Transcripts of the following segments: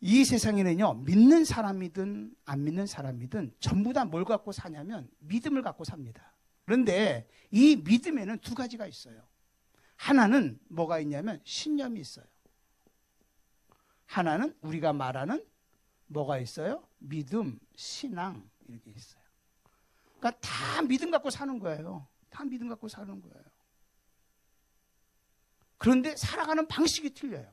이 세상에는요, 믿는 사람이든 안 믿는 사람이든 전부 다 뭘 갖고 사냐면 믿음을 갖고 삽니다. 그런데 이 믿음에는 두 가지가 있어요. 하나는 뭐가 있냐면 신념이 있어요. 하나는 우리가 말하는 뭐가 있어요? 믿음, 신앙 이렇게 있어요. 그러니까 다 믿음 갖고 사는 거예요. 다 믿음 갖고 사는 거예요. 그런데 살아가는 방식이 틀려요.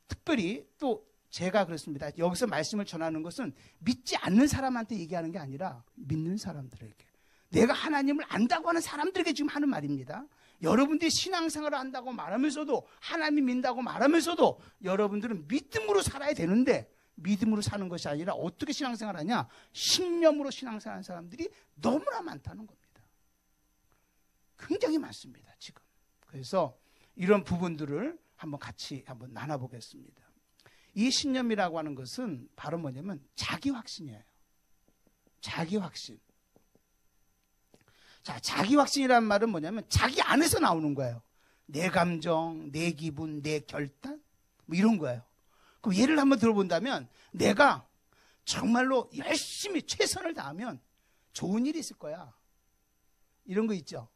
특별히 또 제가 그렇습니다. 여기서 말씀을 전하는 것은 믿지 않는 사람한테 얘기하는 게 아니라 믿는 사람들에게, 내가 하나님을 안다고 하는 사람들에게 지금 하는 말입니다. 여러분들이 신앙생활을 한다고 말하면서도, 하나님이 믿는다고 말하면서도 여러분들은 믿음으로 살아야 되는데 믿음으로 사는 것이 아니라 어떻게 신앙생활을 하냐? 신념으로 신앙생활하는 사람들이 너무나 많다는 겁니다. 굉장히 많습니다, 지금. 그래서 이런 부분들을 같이 나눠보겠습니다. 이 신념이라고 하는 것은 바로 뭐냐면 자기 확신이에요. 자기 확신. 자, 자기 확신이란 말은 뭐냐면 자기 안에서 나오는 거예요. 내 감정, 내 기분, 내 결단, 뭐 이런 거예요. 그럼 예를 한번 들어본다면, 내가 정말로 열심히 최선을 다하면 좋은 일이 있을 거야. 이런 거 있죠.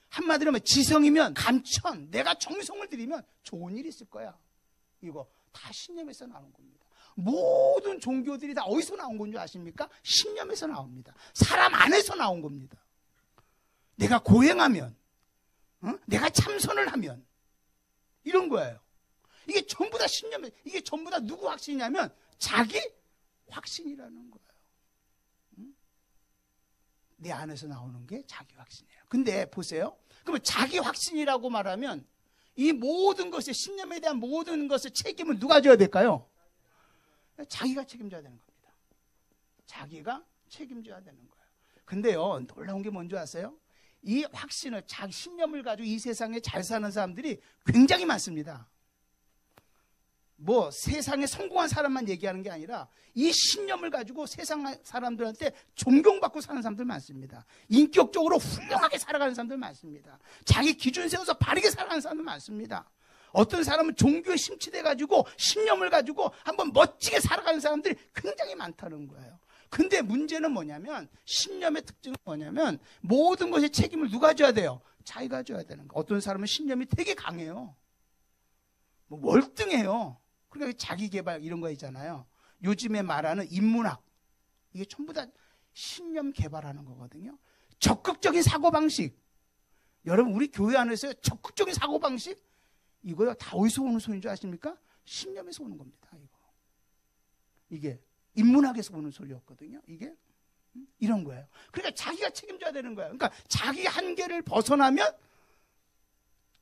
한마디로 하면 지성이면 감천, 내가 정성을 들이면 좋은 일이 있을 거야. 이거 다 신념에서 나온 겁니다. 모든 종교들이 다 어디서 나온 건 줄 아십니까? 신념에서 나옵니다. 사람 안에서 나온 겁니다. 내가 고행하면, 내가 참선을 하면, 이런 거예요. 이게 전부 다 신념이에요. 이게 전부 다 누구 확신이냐면 자기 확신이라는 거예요. 내 안에서 나오는 게 자기 확신이에요. 근데 보세요. 그러면 자기 확신이라고 말하면 이 모든 것에, 신념에 대한 모든 것의 책임을 누가 져야 될까요? 자기가 책임져야 되는 겁니다. 자기가 책임져야 되는 거예요. 근데요, 놀라운 게 뭔지 아세요? 이 확신을, 자기 신념을 가지고 이 세상에 잘 사는 사람들이 굉장히 많습니다. 뭐 세상에 성공한 사람만 얘기하는 게 아니라 이 신념을 가지고 세상 사람들한테 존경받고 사는 사람들 많습니다. 인격적으로 훌륭하게 살아가는 사람들 많습니다. 자기 기준 세워서 바르게 살아가는 사람들 많습니다. 어떤 사람은 종교에 심취돼가지고 신념을 가지고 한번 멋지게 살아가는 사람들이 굉장히 많다는 거예요. 근데 문제는 뭐냐면, 신념의 특징은 뭐냐면 모든 것의 책임을 누가 져야 돼요? 자기가 져야 되는 거예요. 어떤 사람은 신념이 되게 강해요. 뭐 월등해요. 그러니까 자기 개발 이런 거 있잖아요. 요즘에 말하는 인문학, 이게 전부 다 신념 개발하는 거거든요. 적극적인 사고방식. 여러분, 우리 교회 안에서 적극적인 사고방식, 이거요 다 어디서 오는 소리인 줄 아십니까? 신념에서 오는 겁니다. 이게 인문학에서 오는 소리였거든요. 이게 이런 거예요. 그러니까 자기가 책임져야 되는 거예요. 그러니까 자기 한계를 벗어나면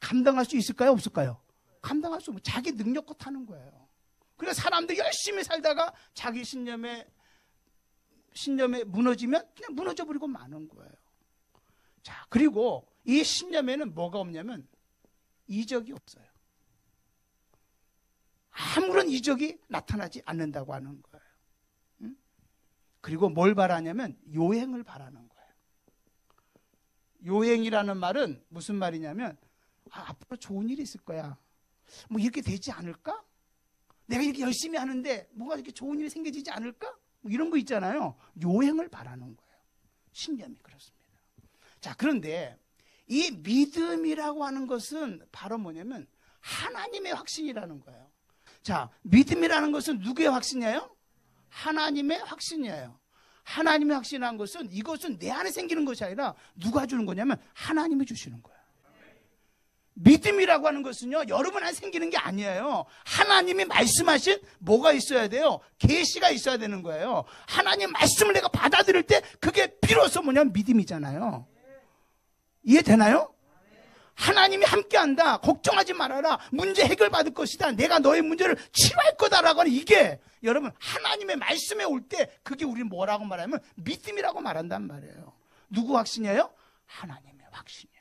감당할 수 있을까요? 없을까요? 감당할 수 없고 자기 능력껏 하는 거예요. 그래서 사람들이 열심히 살다가 자기 신념에 무너지면 그냥 무너져버리고 마는 거예요. 자, 그리고 이 신념에는 뭐가 없냐면 이적이 없어요. 아무런 이적이 나타나지 않는다고 하는 거예요. 그리고 뭘 바라냐면 요행을 바라는 거예요. 요행이라는 말은 무슨 말이냐면, 앞으로 좋은 일이 있을 거야. 뭐 이렇게 되지 않을까? 내가 이렇게 열심히 하는데 뭐가 이렇게 좋은 일이 생겨지지 않을까? 뭐 이런 거 있잖아요. 요행을 바라는 거예요. 신념이 그렇습니다. 자, 그런데 이 믿음이라고 하는 것은 바로 뭐냐면 하나님의 확신이라는 거예요. 자, 믿음이라는 것은 누구의 확신이에요? 하나님의 확신이에요. 하나님의 확신이라는 것은, 이것은 내 안에 생기는 것이 아니라 누가 주는 거냐면 하나님이 주시는 거예요. 믿음이라고 하는 것은요, 여러분 안에 생기는 게 아니에요. 하나님이 말씀하신 뭐가 있어야 돼요? 계시가 있어야 되는 거예요. 하나님 말씀을 내가 받아들일 때 그게 비로소 뭐냐면 믿음이잖아요. 이해되나요? 하나님이 함께한다, 걱정하지 말아라, 문제 해결받을 것이다, 내가 너의 문제를 치료할 거다라고 하는, 이게 여러분 하나님의 말씀에 올 때 그게 우리는 뭐라고 말하면 믿음이라고 말한단 말이에요. 누구 확신이에요? 하나님의 확신이에요.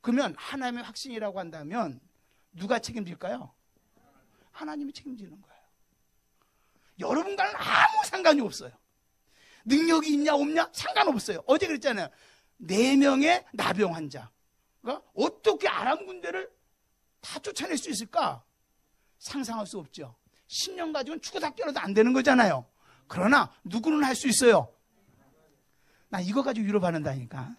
그러면 하나님의 확신이라고 한다면 누가 책임질까요? 하나님이 책임지는 거예요. 여러분과는 아무 상관이 없어요. 능력이 있냐 없냐 상관없어요. 어제 그랬잖아요. 4명의 나병 환자, 어떻게 아람 군대를 다 쫓아낼 수 있을까? 상상할 수 없죠. 10년 가지고는 죽어 닥겨라도 안 되는 거잖아요. 그러나 누구는 할 수 있어요. 나 이거 가지고 위로받는다니까.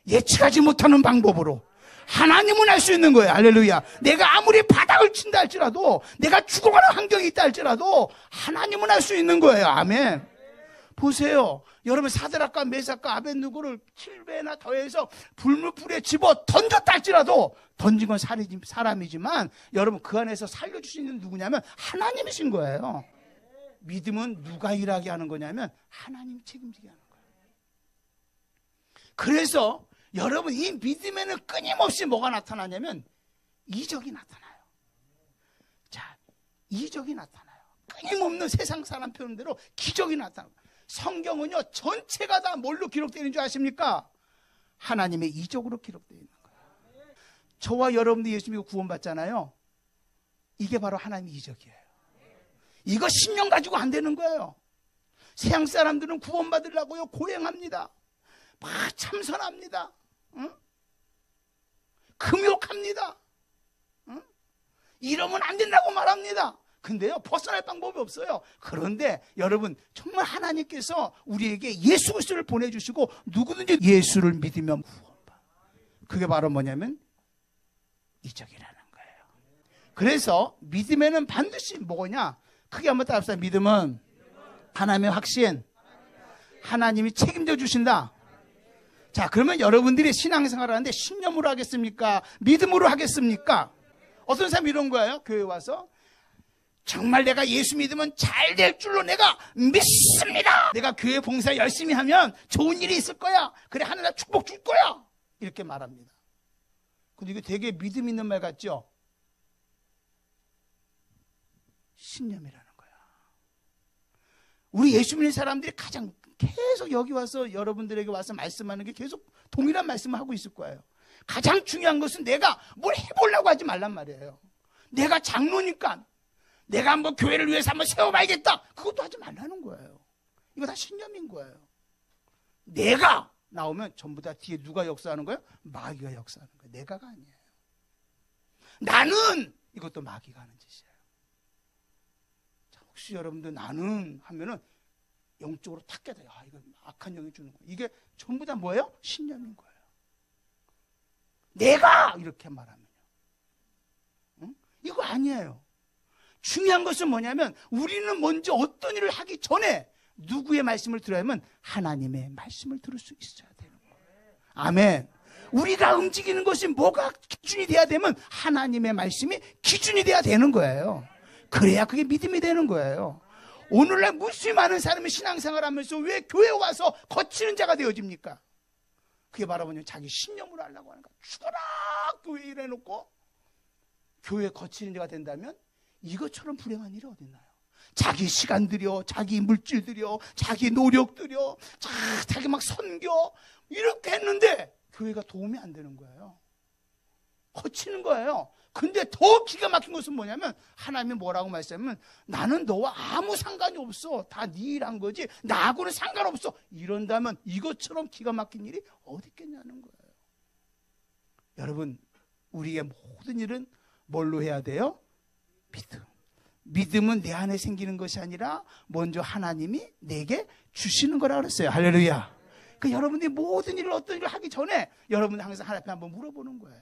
예측하지 못하는 방법으로 하나님은 할 수 있는 거예요. 할렐루야. 내가 아무리 바닥을 친다 할지라도, 내가 죽어가는 환경이 있다 할지라도 하나님은 할 수 있는 거예요. 아멘. 보세요. 여러분, 사드락과 메삭과 아벳느고를 7배나 더해서 불에 집어 던졌다 할지라도, 던진 건 사람이지만 여러분, 그 안에서 살려주시는 누구냐면 하나님이신 거예요. 믿음은 누가 일하게 하는 거냐면 하나님 책임지게 하는 거예요. 그래서 여러분, 이 믿음에는 끊임없이 뭐가 나타나냐면 이적이 나타나요. 자, 이적이 나타나요. 끊임없는 세상 사람 표현대로 기적이 나타나요. 성경은요, 전체가 다 뭘로 기록되어 있는 줄 아십니까? 하나님의 이적으로 기록되어 있는 거예요. 저와 여러분도 예수 믿고 구원받잖아요. 이게 바로 하나님의 이적이에요. 이거 10년 가지고 안 되는 거예요. 세상 사람들은 구원받으려고요, 고행합니다. 막 참선합니다. 응? 금욕합니다. 응? 이러면 안 된다고 말합니다. 근데요, 벗어날 방법이 없어요. 그런데 여러분, 정말 하나님께서 우리에게 예수 그리스도를 보내주시고 누구든지 예수를 믿으면 구원받아. 그게 바로 뭐냐면 이적이라는 거예요. 그래서 믿음에는 반드시 뭐냐? 크게 한번 따라합시다. 믿음은 하나님의 확신, 하나님이 책임져 주신다. 자, 그러면 여러분들이 신앙생활을 하는데 신념으로 하겠습니까? 믿음으로 하겠습니까? 어떤 사람이 이런 거예요. 교회 와서 정말 내가 예수 믿으면 잘 될 줄로 내가 믿습니다. 내가 교회 봉사 열심히 하면 좋은 일이 있을 거야. 그래, 하늘 나 축복 줄 거야. 이렇게 말합니다. 근데 이게 되게 믿음 있는 말 같죠? 신념이라는 거야. 우리 예수 믿는 사람들이 가장 계속 여기 와서 여러분들에게 와서 말씀하는 게 계속 동일한 말씀을 하고 있을 거예요. 가장 중요한 것은 내가 뭘 해보려고 하지 말란 말이에요. 내가 장로니까 내가 한번 교회를 위해서 한번 세워봐야겠다. 그것도 하지 말라는 거예요. 이거 다 신념인 거예요. 내가 나오면 전부 다 뒤에 누가 역사하는 거예요? 마귀가 역사하는 거예요. 내가가 아니에요. 나는 이것도 마귀가 하는 짓이에요. 자, 혹시 여러분들 나는 하면은 영적으로 탁 깨달아요. 아, 이거 악한 영이 주는 거예요. 이게 전부 다 뭐예요? 신념인 거예요. 내가 이렇게 말하면요. 응? 이거 아니에요. 중요한 것은 뭐냐면 우리는 먼저 어떤 일을 하기 전에 누구의 말씀을 들어야 하면 하나님의 말씀을 들을 수 있어야 되는 거예요. 아멘. 우리가 움직이는 것이 뭐가 기준이 돼야 되면 하나님의 말씀이 기준이 돼야 되는 거예요. 그래야 그게 믿음이 되는 거예요. 오늘날 무수히 많은 사람이 신앙생활 하면서 왜 교회에 와서 거치는 자가 되어집니까? 그게 바로 뭐냐면 자기 신념으로 하려고 하는 거야. 죽어라! 교회 일해놓고 교회에 거치는 자가 된다면 이것처럼 불행한 일이 어딨나요? 자기 시간 들여, 자기 물질 들여, 자기 노력 들여, 자기 막 선교 이렇게 했는데 교회가 도움이 안 되는 거예요. 거치는 거예요. 근데 더 기가 막힌 것은 뭐냐면 하나님이 뭐라고 말씀하면 나는 너와 아무 상관이 없어. 다 네 일한 거지. 나하고는 상관없어. 이런다면 이것처럼 기가 막힌 일이 어디 있겠냐는 거예요. 여러분, 우리의 모든 일은 뭘로 해야 돼요? 믿음. 믿음은 내 안에 생기는 것이 아니라 먼저 하나님이 내게 주시는 거라 그랬어요. 할렐루야. 그러니까 여러분들이 모든 일을 어떤 일을 하기 전에 여러분이 항상 하나님 앞에 한번 물어보는 거예요.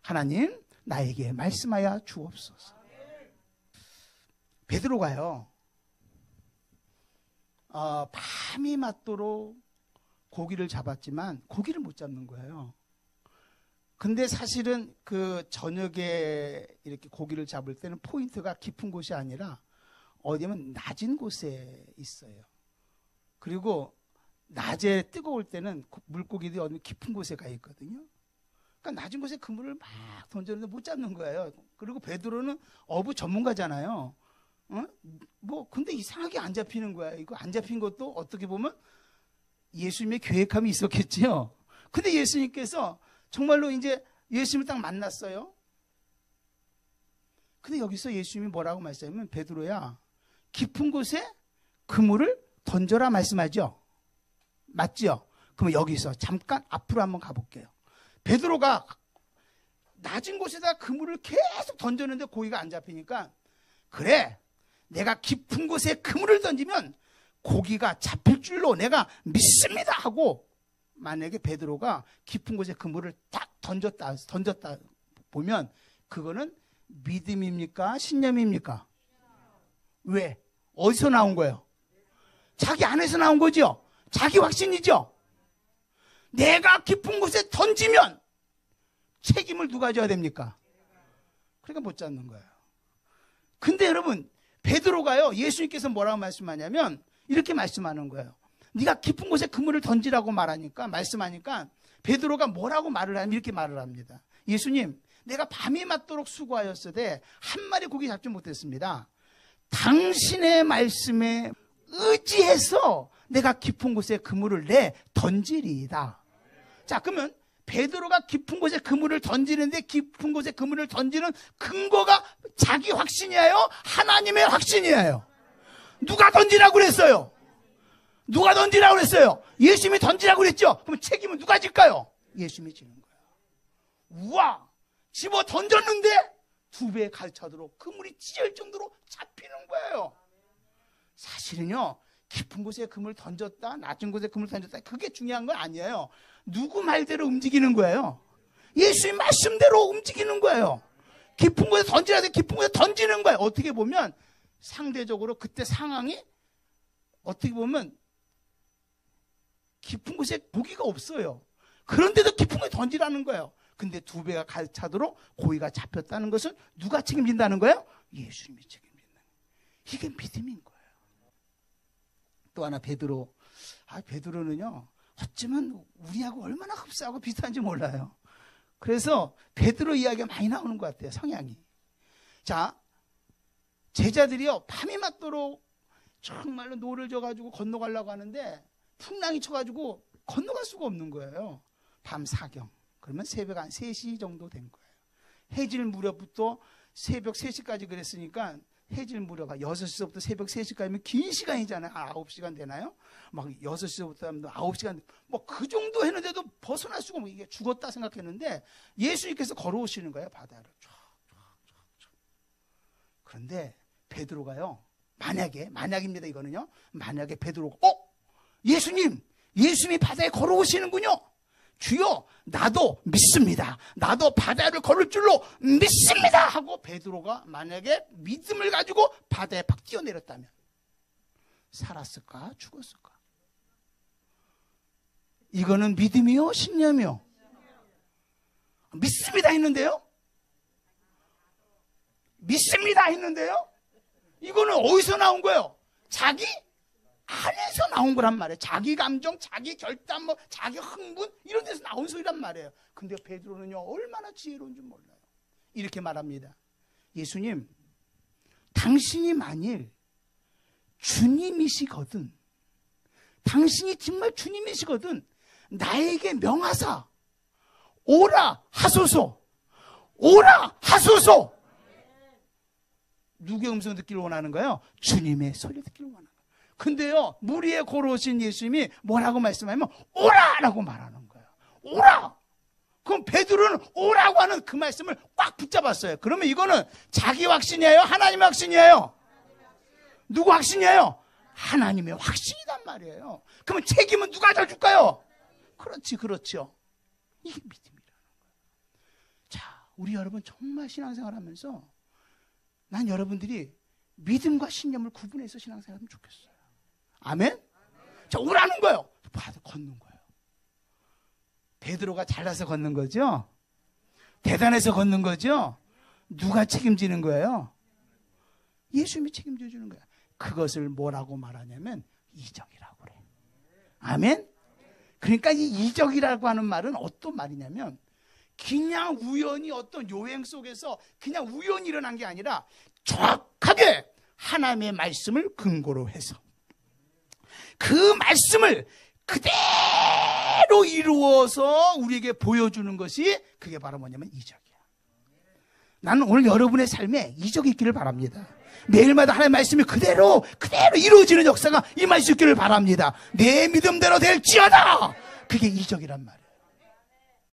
하나님, 나에게 말씀하여 주옵소서. 베드로가요, 밤이 맞도록 고기를 잡았지만 고기를 못 잡는 거예요. 근데 사실은 그 저녁에 이렇게 고기를 잡을 때는 포인트가 깊은 곳이 아니라 어디면 낮은 곳에 있어요. 그리고 낮에 뜨거울 때는 물고기들이 어디 깊은 곳에 가 있거든요. 그러니까 낮은 곳에 그물을 막 던졌는데 못 잡는 거예요. 그리고 베드로는 어부 전문가잖아요. 근데 이상하게 안 잡히는 거야. 이거 안 잡힌 것도 어떻게 보면 예수님의 계획함이 있었겠지요. 근데 예수님께서 정말로 이제 예수님을 딱 만났어요. 근데 여기서 예수님이 뭐라고 말씀하면 베드로야, 깊은 곳에 그물을 던져라 말씀하죠. 맞죠? 그럼 여기서 잠깐 앞으로 한번 가볼게요. 베드로가 낮은 곳에다 그물을 계속 던졌는데 고기가 안 잡히니까 그래, 내가 깊은 곳에 그물을 던지면 고기가 잡힐 줄로 내가 믿습니다 하고, 만약에 베드로가 깊은 곳에 그물을 딱 던졌다 보면 그거는 믿음입니까? 신념입니까? 왜? 어디서 나온 거예요? 자기 안에서 나온 거죠. 자기 확신이죠. 내가 깊은 곳에 던지면 책임을 누가 져야 됩니까? 그러니까 못 잡는 거예요. 근데 여러분, 베드로가요, 예수님께서 뭐라고 말씀하냐면 이렇게 말씀하는 거예요. 네가 깊은 곳에 그물을 던지라고 말씀하니까 베드로가 뭐라고 말을 하냐면 이렇게 말을 합니다. 예수님, 내가 밤이 맞도록 수고하였으되 한 마리 고기 잡지 못했습니다. 당신의 말씀에 의지해서 내가 깊은 곳에 그물을 던지리이다. 자, 그러면 베드로가 깊은 곳에 그물을 던지는데 깊은 곳에 그물을 던지는 근거가 자기 확신이에요? 하나님의 확신이에요? 누가 던지라고 그랬어요? 누가 던지라고 그랬어요? 예수님이 던지라고 그랬죠? 그럼 책임은 누가 질까요? 예수님이 지는 거예요. 우와! 집어 던졌는데 2배의 가르쳐도록 그물이 찢어질 정도로 잡히는 거예요. 사실은요, 깊은 곳에 그물 던졌다, 낮은 곳에 그물 던졌다, 그게 중요한 건 아니에요. 누구 말대로 움직이는 거예요? 예수님 말씀대로 움직이는 거예요. 깊은 곳에 던지라 돼, 깊은 곳에 던지는 거예요. 어떻게 보면 상대적으로 그때 상황이 어떻게 보면 깊은 곳에 고기가 없어요. 그런데도 깊은 곳에 던지라는 거예요. 근데 2배가 가득차도록 고기가 잡혔다는 것은 누가 책임진다는 거예요? 예수님이 책임진다는 거예요. 이게 믿음인 거예요. 또 하나 베드로. 베드로는요, 어쩌면 우리하고 얼마나 흡사하고 비슷한지 몰라요. 그래서 베드로 이야기가 많이 나오는 것 같아요, 성향이. 자, 제자들이요, 밤이 맞도록 정말로 노를 져가지고 건너가려고 하는데 풍랑이 쳐가지고 건너갈 수가 없는 거예요. 밤 사경. 그러면 새벽 한 3시 정도 된 거예요. 해질 무렵부터 새벽 3시까지 그랬으니까 해질 무렵가 6시부터 새벽 3시까지면 긴 시간이잖아요. 9시간 되나요? 막 6시부터 하면 9시간, 뭐 그 정도 했는데도 벗어날 수가 없고 이게 죽었다 생각했는데 예수님께서 걸어오시는 거예요, 바다를. 쫙. 그런데 베드로가요, 만약입니다, 이거는요. 만약에 베드로가, 예수님이 바다에 걸어오시는군요. 주여, 나도 믿습니다. 나도 바다를 걸을 줄로 믿습니다. 하고 베드로가 만약에 믿음을 가지고 바다에 팍 뛰어내렸다면 살았을까? 죽었을까? 이거는 믿음이요? 신념이요? 믿습니다 했는데요? 믿습니다 했는데요? 이거는 어디서 나온 거예요? 자기 안에서 나온 거란 말이에요. 자기 감정, 자기 결단, 자기 흥분 이런 데서 나온 소리란 말이에요. 근데 베드로는요, 얼마나 지혜로운 줄 몰라요. 이렇게 말합니다. 예수님, 당신이 만일 주님이시거든, 당신이 정말 주님이시거든 나에게 명하사 오라 하소서. 오라 하소서. 누구의 음성을 듣기를 원하는 거예요? 주님의 소리를 듣기를 원하는 거예요. 근데요, 물 위에 걸어오신 예수님이 뭐라고 말씀하냐면 오라라고 말하는 거예요. 오라. 그럼 베드로는 오라고 하는 그 말씀을 꽉 붙잡았어요. 그러면 이거는 자기 확신이에요? 하나님의 확신이에요? 누구 확신이에요? 하나님의 확신이란 말이에요. 그러면 책임은 누가 져줄까요? 그렇죠. 이게 믿음이라는 거예요. 자, 우리 여러분 정말 신앙생활 하면서 난 여러분들이 믿음과 신념을 구분해서 신앙생활하면 좋겠어요. 아멘? 자, 오라는 거예요. 바다 걷는 거예요. 베드로가 잘나서 걷는 거죠? 대단해서 걷는 거죠? 누가 책임지는 거예요? 예수님이 책임져 주는 거예요. 그것을 뭐라고 말하냐면 이적이라고 그래요. 아멘? 그러니까 이 이적이라고 하는 말은 어떤 말이냐면 그냥 우연히 어떤 요행 속에서 그냥 우연히 일어난 게 아니라 정확하게 하나님의 말씀을 근거로 해서 그 말씀을 그대로 이루어서 우리에게 보여주는 것이 그게 바로 뭐냐면 이적이야. 나는 오늘 여러분의 삶에 이적이 있기를 바랍니다. 매일마다 하나님의 말씀이 그대로 이루어지는 역사가 임할 수 있기를 바랍니다. 내 믿음대로 될지어다. 그게 이적이란 말이에요.